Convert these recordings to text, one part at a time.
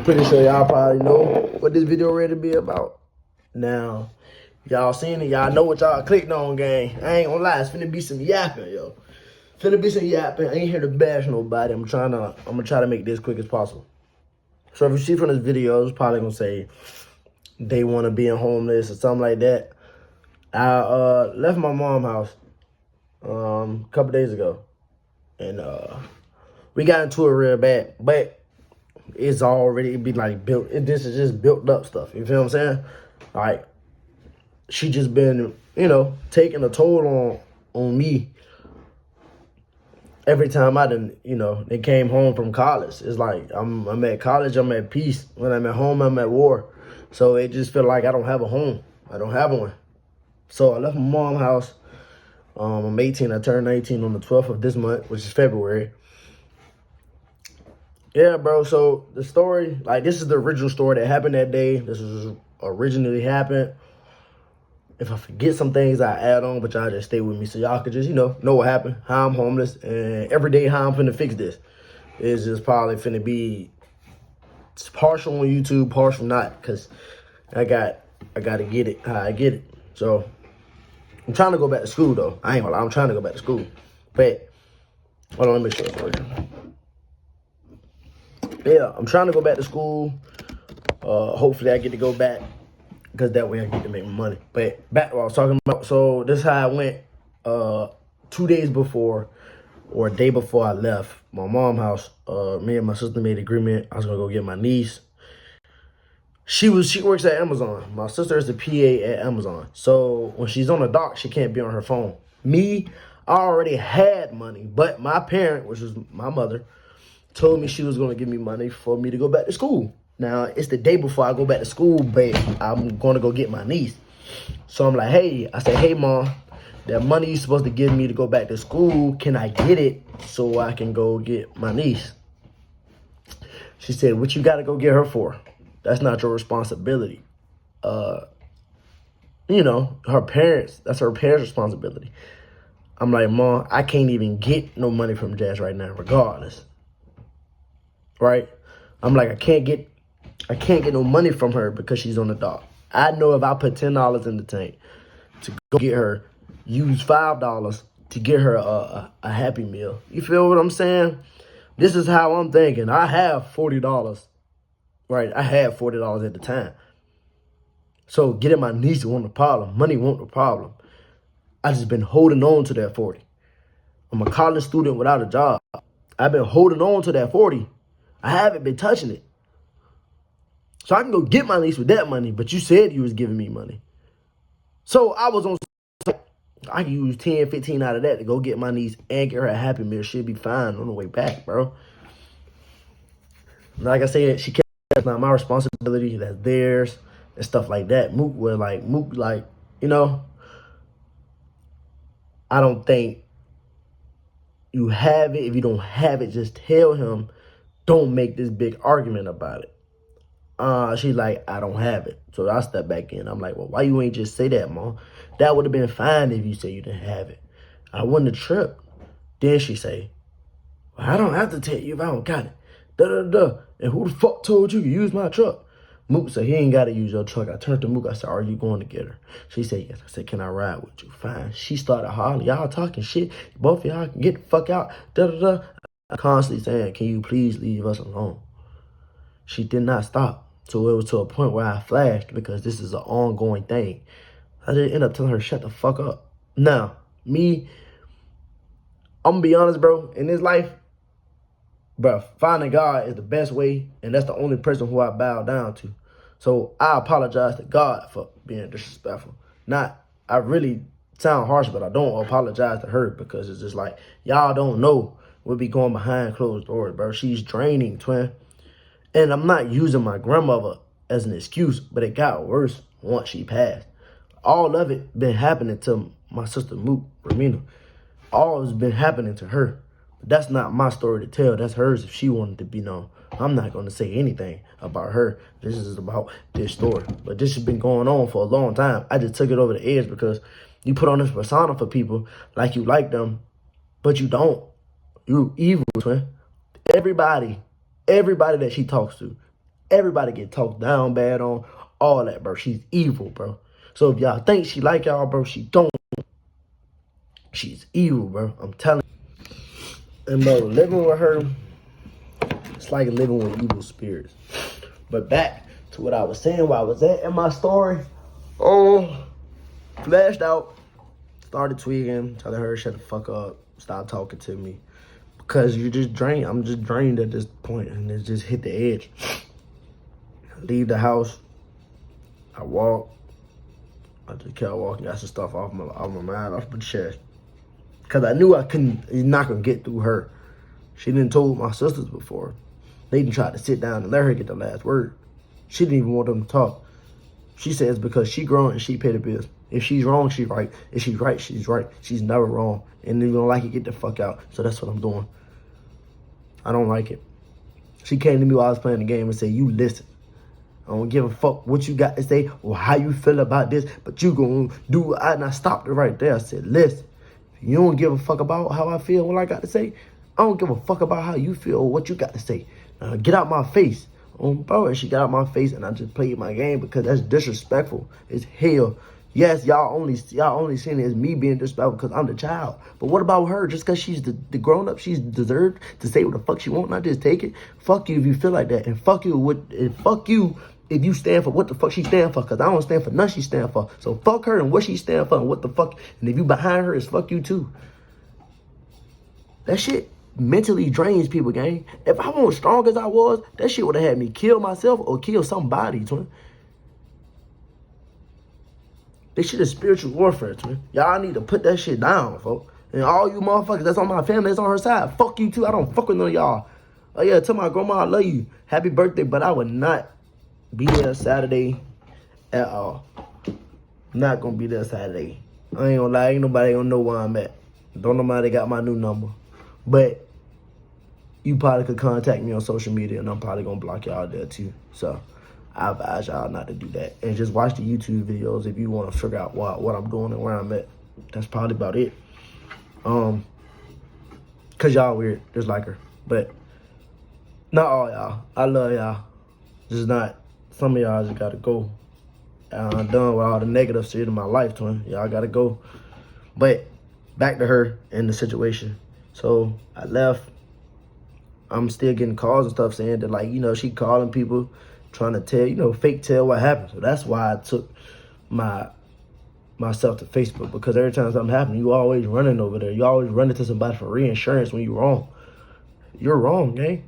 Pretty sure y'all probably know what this video ready to be about. Now, y'all seen it. Y'all know what y'all clicked on, gang. I ain't gonna lie. It's finna be some yapping, yo. Finna be some yapping. I ain't here to bash nobody. I'm gonna try to make this quick as possible. So if you see from this video, it's probably gonna say they want to be in homeless or something like that. I left my mom's house a couple days ago, and we got into it real bad, but it's already be like built. This is just built up stuff. You feel what I'm saying? Like she just been, taking a toll on me. Every time they came home from college. It's like I'm at college, I'm at peace. When I'm at home, I'm at war. So it just feel like I don't have a home. I don't have one. So I left my mom's house. I'm 18. I turned 18 on the 12th of this month, which is February. Yeah, bro. So the story, this is the original story that happened that day. This was originally happened. If I forget some things, I add on, but y'all just stay with me so y'all could just, know what happened, how I'm homeless, and every day how I'm finna fix this. It's just probably finna be partial on YouTube, partial not, because I gotta get it how I get it. So I'm trying to go back to school, though. I ain't gonna lie, I'm trying to go back to school. But, hold on, let me show you for you. Yeah, I'm trying to go back to school. Hopefully I get to go back, because that way I get to make money. But back to what I was talking about. So this is how I went 2 days before, or a day before I left my mom's house. Me and my sister made an agreement. I was gonna go get my niece. She works at Amazon. My sister is the PA at Amazon. So when she's on the dock, she can't be on her phone. Me, I already had money, but my parent, which was my mother, told me she was gonna give me money for me to go back to school. Now, it's the day before I go back to school, but I'm going to go get my niece. So I'm like, hey, Mom, that money you're supposed to give me to go back to school, can I get it so I can go get my niece? She said, what you got to go get her for? That's not your responsibility. Her parents, that's her parents' responsibility. I'm like, Mom, I can't even get no money from Jazz right now, regardless. Right? I'm like, I can't get no money from her because she's on the dock. I know if I put $10 in the tank to go get her, use $5 to get her a Happy Meal. You feel what I'm saying? This is how I'm thinking. I have $40. Right? I had $40 at the time. So getting my niece wasn't a problem. Money wasn't a problem. I just been holding on to that 40. I'm a college student without a job. I've been holding on to that 40. I haven't been touching it. So I can go get my niece with that money, but you said you was giving me money. So I was on, I can use 10, 15 out of that to go get my niece and get her a Happy Meal. She'll be fine on the way back, bro. Like I said, that's not my responsibility. That's theirs and stuff like that. Mook, I don't think you have it. If you don't have it, just tell him. Don't make this big argument about it. She's like, I don't have it. So I step back in. I'm like, well, why you ain't just say that, Mom? That would have been fine if you said you didn't have it. I wouldn't have tripped. Then she say, well, I don't have to tell you if I don't got it. Da-da-da. And who the fuck told you to use my truck? Mook said, he ain't got to use your truck. I turned to Mook. I said, are you going to get her? She said, yes. I said, can I ride with you? Fine. She started hollering. Y'all talking shit. Both of y'all can get the fuck out. Da-da-da. I constantly saying, can you please leave us alone? She did not stop. So it was to a point where I flashed because this is an ongoing thing. I didn't end up telling her, shut the fuck up. Now, I'm going to be honest, bro. In this life, bro, finding God is the best way, and that's the only person who I bow down to. So I apologize to God for being disrespectful. I really sound harsh, but I don't apologize to her because it's just like, y'all don't know what be going behind closed doors, bro. She's draining, twin. And I'm not using my grandmother as an excuse, but it got worse once she passed. All of it been happening to my sister Mook, Ramina. All has been happening to her. But that's not my story to tell. That's hers if she wanted to be known. I'm not going to say anything about her. This is about this story. But this has been going on for a long time. I just took it over the edge because you put on this persona for people like you like them, but you don't. You evil, twin. Everybody that she talks to, Everybody get talked down bad on, all that, bro. She's evil, bro. So if y'all think she like y'all, bro, she don't. She's evil, bro. I'm telling you. And bro, living with her, it's like living with evil spirits. But back to what I was saying, where I was at in my story. Flashed out, started tweaking, telling her shut the fuck up, stop talking to me. Because you just drained. I'm just drained at this point, and it just hit the edge. I leave the house. I walk. I just kept walking, got some stuff off my mind, off my chest. Because I knew you're not going to get through her. She didn't told my sisters before. They didn't try to sit down and let her get the last word. She didn't even want them to talk. She says because she grown and she pay the bills. If she's wrong, she's right. If she's right, she's right. She's never wrong. And if you don't like it, get the fuck out. So that's what I'm doing. I don't like it. She came to me while I was playing the game and said, you listen. I don't give a fuck what you got to say or how you feel about this, but you gonna do it. And I stopped it right there. I said, listen, if you don't give a fuck about how I feel, what I got to say, I don't give a fuck about how you feel or what you got to say. Now get out my face. Bro, and she got out my face and I just played my game because that's disrespectful. It's hell. Yes, y'all only seeing it as me being disrespectful because I'm the child. But what about her? Just because she's the grown up, she's deserved to say what the fuck she want, not just take it. Fuck you if you feel like that, and fuck you if you stand for what the fuck she stand for. Because I don't stand for nothing she stand for. So fuck her and what she stand for and what the fuck. And if you behind her, it's fuck you too. That shit mentally drains people, gang. If I wasn't strong as I was, that shit would have had me kill myself or kill somebody, twin. This shit is spiritual warfare, twin. Y'all need to put that shit down, folks. And all you motherfuckers that's on my family, that's on her side, fuck you too. I don't fuck with none of y'all. Oh yeah, tell my grandma I love you. Happy birthday, but I would not be there Saturday at all. Not gonna be there Saturday. I ain't gonna lie, ain't nobody gonna know where I'm at. Don't nobody got my new number. But you probably could contact me on social media and I'm probably gonna block y'all there too. So I advise y'all not to do that. And just watch the YouTube videos if you wanna figure out what I'm doing and where I'm at. That's probably about it. Cause y'all weird, just like her. But not all y'all. I love y'all. Just not, some of y'all just gotta go. I'm done with all the negative shit in my life, twin. Y'all gotta go. But back to her and the situation. So I left. I'm still getting calls and stuff saying that, like, you know, she calling people, trying to tell, you know, fake tell what happened. So that's why I took myself to Facebook, because every time something happens, you always running over there. You always running to somebody for reinsurance when you're wrong. You're wrong, gang.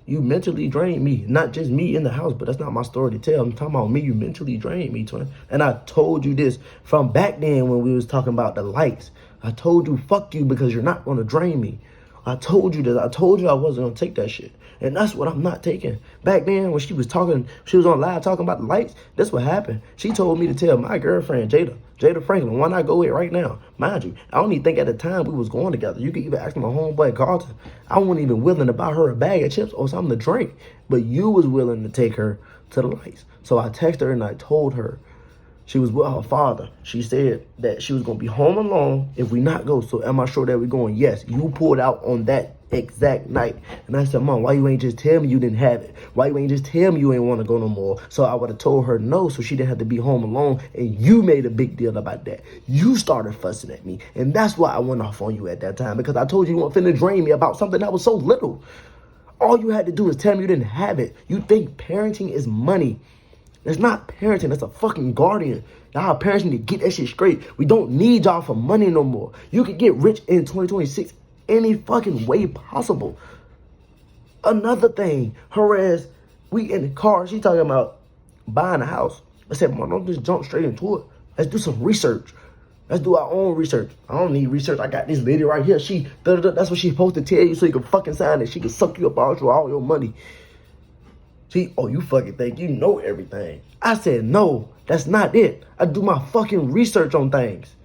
You mentally drained me. Not just me in the house, but that's not my story to tell. I'm talking about me. You mentally drained me, twin. And I told you this from back then when we was talking about the likes. I told you, fuck you, because you're not going to drain me. I told you that. I told you I wasn't going to take that shit. And that's what I'm not taking. Back then when she was talking, she was on live talking about the lights, that's what happened. She told me to tell my girlfriend, Jada Franklin, one I go with right now. Mind you, I don't even think at the time we was going together. You could even ask my homeboy Carlton. I wasn't even willing to buy her a bag of chips or something to drink. But you was willing to take her to the lights. So I texted her and I told her. She was with her father. She said that she was going to be home alone if we not go. So am I sure that we're going? Yes. You pulled out on that exact night. And I said, Mom, why you ain't just tell me you didn't have it? Why you ain't just tell me you ain't want to go no more? So I would have told her no, so she didn't have to be home alone. And you made a big deal about that. You started fussing at me. And that's why I went off on you at that time, because I told you weren't finna drain me about something that was so little. All you had to do is tell me you didn't have it. You think parenting is money. It's not parenting. That's a fucking guardian. Y'all parents need to get that shit straight. We don't need y'all for money no more. You can get rich in 2026 any fucking way possible. Another thing, her ass, we in the car, she talking about buying a house. I said, Mom, don't just jump straight into it. Let's do some research. Let's do our own research. I don't need research. I got this lady right here. That's what she's supposed to tell you so you can fucking sign it. She can suck you up all your money. You fucking think you know everything. I said, no, that's not it. I do my fucking research on things.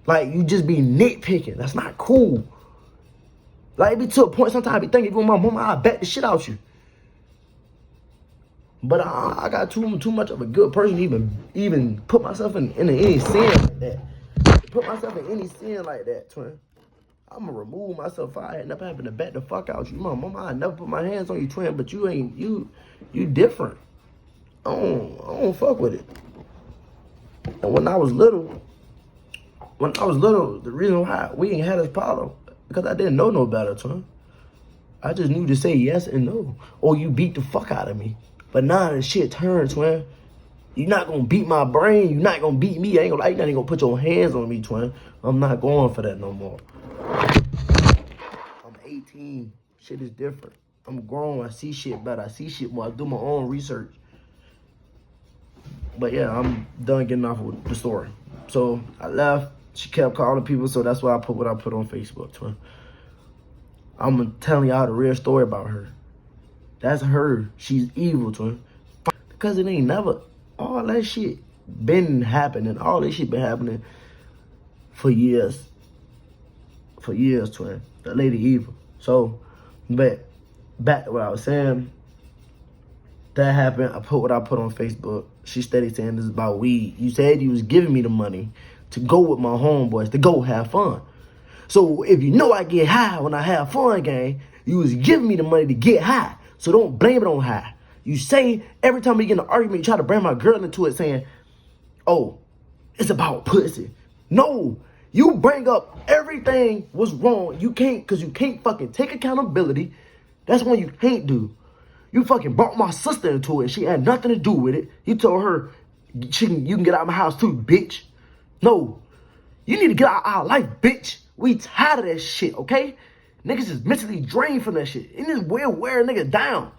Like, you just be nitpicking. That's not cool. Like, it be to a point sometimes I be thinking, if you were my mama, I'd bet the shit out you. But I got too much of a good person to even put myself in any sin like that. Put myself in any sin like that, twin. I'm gonna remove myself. I end up having to bet the fuck out you. Mama, I never put my hands on you, twin, but you different. I don't fuck with it. And when I was little, the reason why we ain't had this problem, because I didn't know no better, twin. I just knew to say yes and no. Or you beat the fuck out of me. But now the shit turns, twin. You're not gonna beat my brain. You're not gonna beat me. I ain't gonna like that. You ain't gonna put your hands on me, twin. I'm not going for that no more. I'm 18. Shit is different. I'm grown. I see shit better. I see shit more. I do my own research. But yeah, I'm done getting off with the story. So I left. She kept calling people, so that's why I put what I put on Facebook, twin. I'm telling y'all the real story about her. That's her. She's evil, twin. Because it ain't never, all that shit been happening. All this shit been happening for years. For years, twin. The lady evil. So, but back to what I was saying. That happened. I put what I put on Facebook. She steady saying this is about weed. You said you was giving me the money to go with my homeboys, to go have fun. So if you know I get high when I have fun, gang, you was giving me the money to get high. So don't blame it on high. You say every time we get in an argument, you try to bring my girl into it saying, oh, it's about pussy. No, you bring up everything was wrong. You can't, because you can't fucking take accountability. That's what you can't do. You fucking brought my sister into it. She had nothing to do with it. You told her, you can get out of my house too, bitch. No, you need to get out of our life, bitch. We tired of that shit, okay? Niggas is mentally drained from that shit. It just wear a nigga down.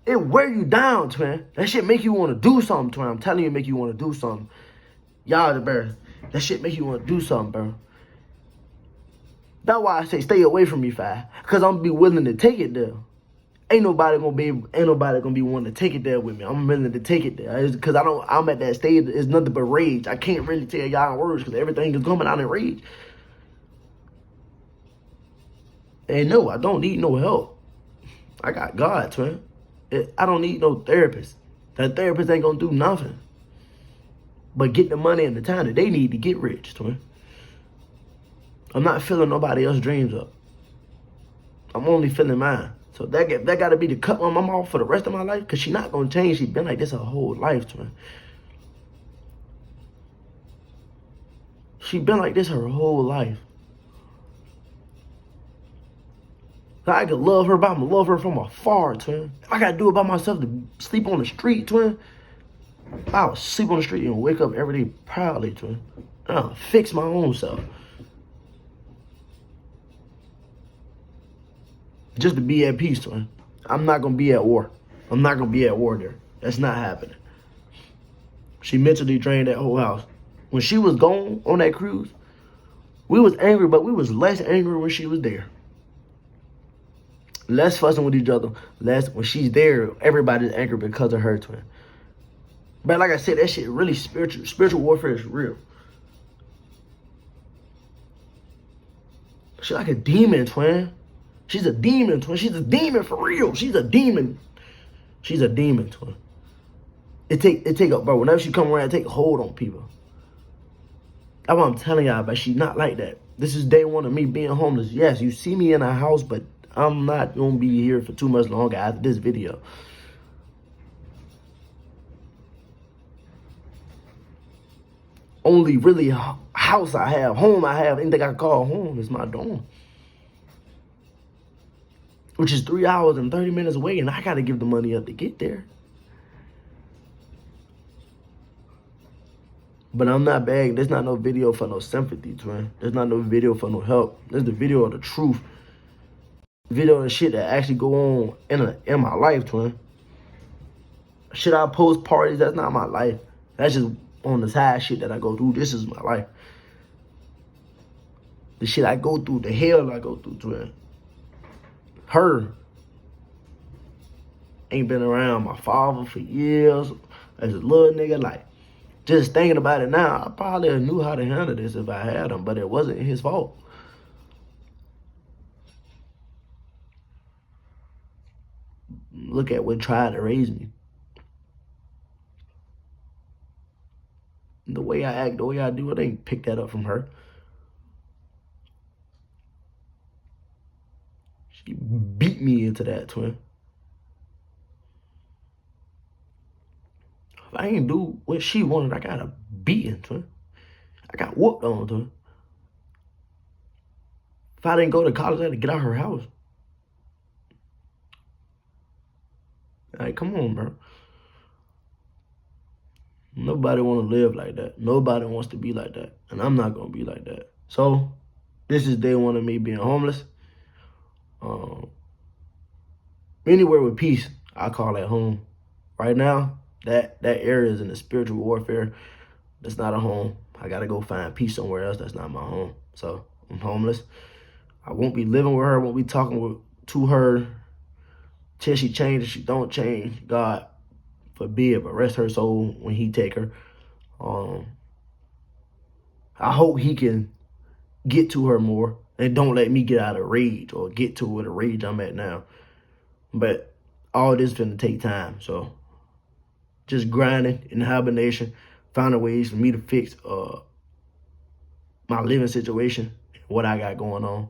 It wear you down, twin. That shit make you want to do something, twin. I'm telling you, it make you want to do something. Y'all, bro, that shit make you want to do something, bro. That's why I say stay away from me, Fi. Because I'm going to be willing to take it there. Ain't nobody gonna be wanting to take it there with me. I'm willing to take it there. Because I'm at that stage, it's nothing but rage. I can't really tell y'all in words because everything is coming out in rage. And no, I don't need no help. I got God, twin. I don't need no therapist. That therapist ain't gonna do nothing but get the money and the time that they need to get rich, twin. I'm not filling nobody else's dreams up. I'm only filling mine. So that got to be the cut on my mouth for the rest of my life, because she not going to change. She been like this her whole life, twin. She been like this her whole life. I could love her, but I'm going to love her from afar, twin. If I got to do it by myself to sleep on the street, twin, I'll sleep on the street and wake up every day proudly, twin. I'll fix my own self. Just to be at peace, twin. I'm not going to be at war. I'm not going to be at war there. That's not happening. She mentally drained that whole house. When she was gone on that cruise, we was angry, but we was less angry when she was there. Less fussing with each other. Less when she's there, everybody's angry because of her, twin. But like I said, that shit really spiritual. Spiritual warfare is real. She like a demon, twin. She's a demon, twin. She's a demon for real. She's a demon. She's a demon, twin. It take up, bro. Whenever she come around, it take hold on people. That's what I'm telling y'all, but she's not like that. This is day one of me being homeless. Yes, you see me in a house, but I'm not gonna be here for too much longer after this video. Only really house I have, home I have, anything I can call home is my dorm. Which is 3 hours and 30 minutes away, and I gotta give the money up to get there. But I'm not begging. There's not no video for no sympathy, twin. There's not no video for no help. There's the video of the truth. Video of the shit that actually go on in my life, twin. Shit I post parties, that's not my life. That's just on the side shit that I go through. This is my life. The shit I go through, the hell I go through, twin. Her ain't been around my father for years as a little nigga. Like, just thinking about it now, I probably knew how to handle this if I had him, but it wasn't his fault. Look at what tried to raise me. The way I act, the way I do it, I ain't picked that up from her. She beat me into that, twin. If I ain't do what she wanted, I got a beating, twin. I got whooped on, twin. If I didn't go to college, I had to get out of her house. Like, come on, bro. Nobody want to live like that. Nobody wants to be like that. And I'm not going to be like that. So, this is day one of me being homeless. Anywhere with peace, I call it home. Right now, that area is in the spiritual warfare. That's not a home. I got to go find peace somewhere else. That's not my home. So, I'm homeless. I won't be living with her. Won't be talking to her till she changes. She don't change. God forbid, but rest her soul when he take her. I hope he can get to her more and don't let me get out of rage or get to where the rage I'm at now. But all this finna take time, so just grinding in hibernation, finding ways for me to fix my living situation, what I got going on.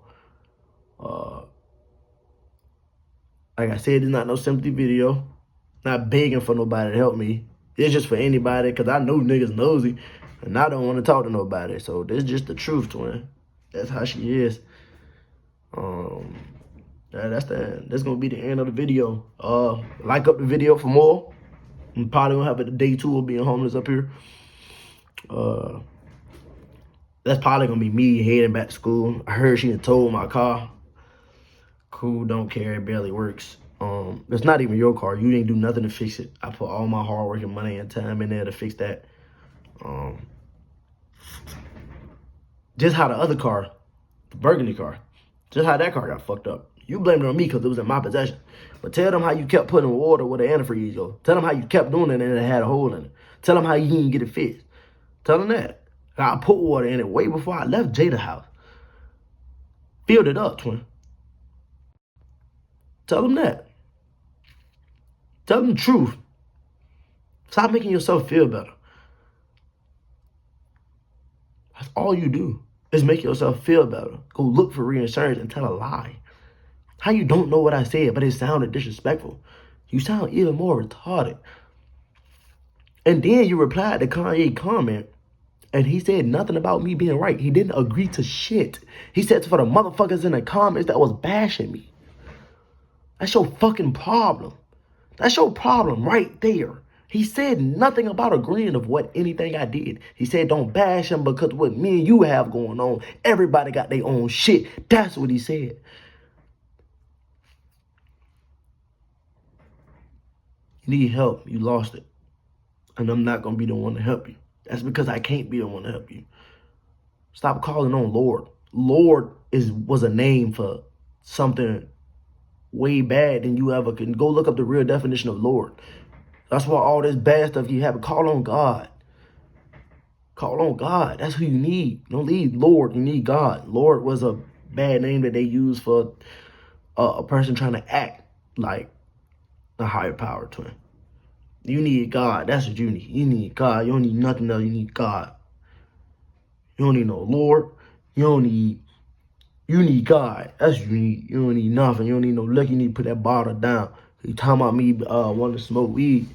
Like I said, it's not no sympathy video. Not begging for nobody to help me. It's just for anybody, because I know niggas nosy, and I don't want to talk to nobody. So this is just the truth, twin. That's how she is. That's gonna be the end of the video. Like up the video for more. I'm probably gonna have a day 2 of being homeless up here. That's probably gonna be me heading back to school. I heard she had told my car. Cool, don't care, it barely works. It's not even your car. You didn't do nothing to fix it. I put all my hard work and money and time in there to fix that. Just how the other car, the burgundy car, just how that car got fucked up. You blamed it on me because it was in my possession. But tell them how you kept putting water where the antifreeze go. Tell them how you kept doing it and it had a hole in it. Tell them how you didn't get it fixed. Tell them that. I put water in it way before I left Jada's house. Filled it up, twin. Tell them that. Tell them the truth. Stop making yourself feel better. That's all you do is make yourself feel better. Go look for reassurance and tell a lie. How you don't know what I said, but it sounded disrespectful. You sound even more retarded. And then you replied to Kanye's comment, and he said nothing about me being right. He didn't agree to shit. He said for the motherfuckers in the comments that was bashing me. That's your fucking problem. That's your problem right there. He said nothing about agreeing of what anything I did. He said don't bash him because what me and you have going on, everybody got their own shit. That's what he said. You need help. You lost it. And I'm not going to be the one to help you. That's because I can't be the one to help you. Stop calling on Lord. Lord was a name for something way bad than you ever can. Go look up the real definition of Lord. That's why all this bad stuff you have. Call on God. Call on God. That's who you need. You don't need Lord. You need God. Lord was a bad name that they used for a person trying to act like a higher power twin. You need God. That's what you need. You need God. You don't need nothing else. You need God. You don't need no Lord. You need God. That's what you need. You don't need nothing. You don't need no liquor. You need to put that bottle down. You talking about me wanting to smoke weed.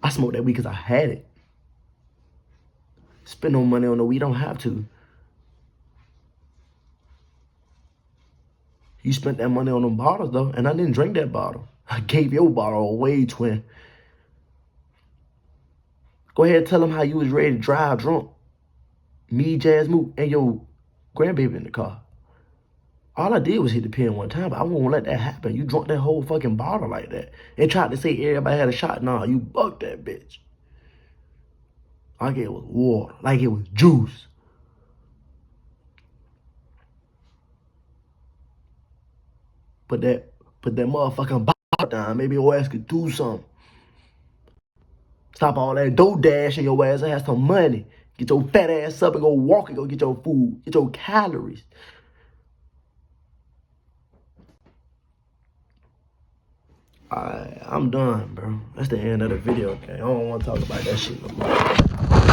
I smoked that weed because I had it. Spend no money on the weed. Don't have to. You spent that money on them bottles, though, and I didn't drink that bottle. I gave your bottle away, twin. Go ahead and tell them how you was ready to drive drunk. Me, Jazz Moot, and your grandbaby in the car. All I did was hit the pen one time, but I won't let that happen. You drunk that whole fucking bottle like that and tried to say everybody had a shot. Nah, you bucked that bitch. Like it was water, like it was juice. Put that motherfucking bottle down. Maybe your ass could do something. Stop all that dough dashing your ass and have some money. Get your fat ass up and go walk and go get your food. Get your calories. I'm done, bro. That's the end of the video, okay? I don't want to talk about that shit no more.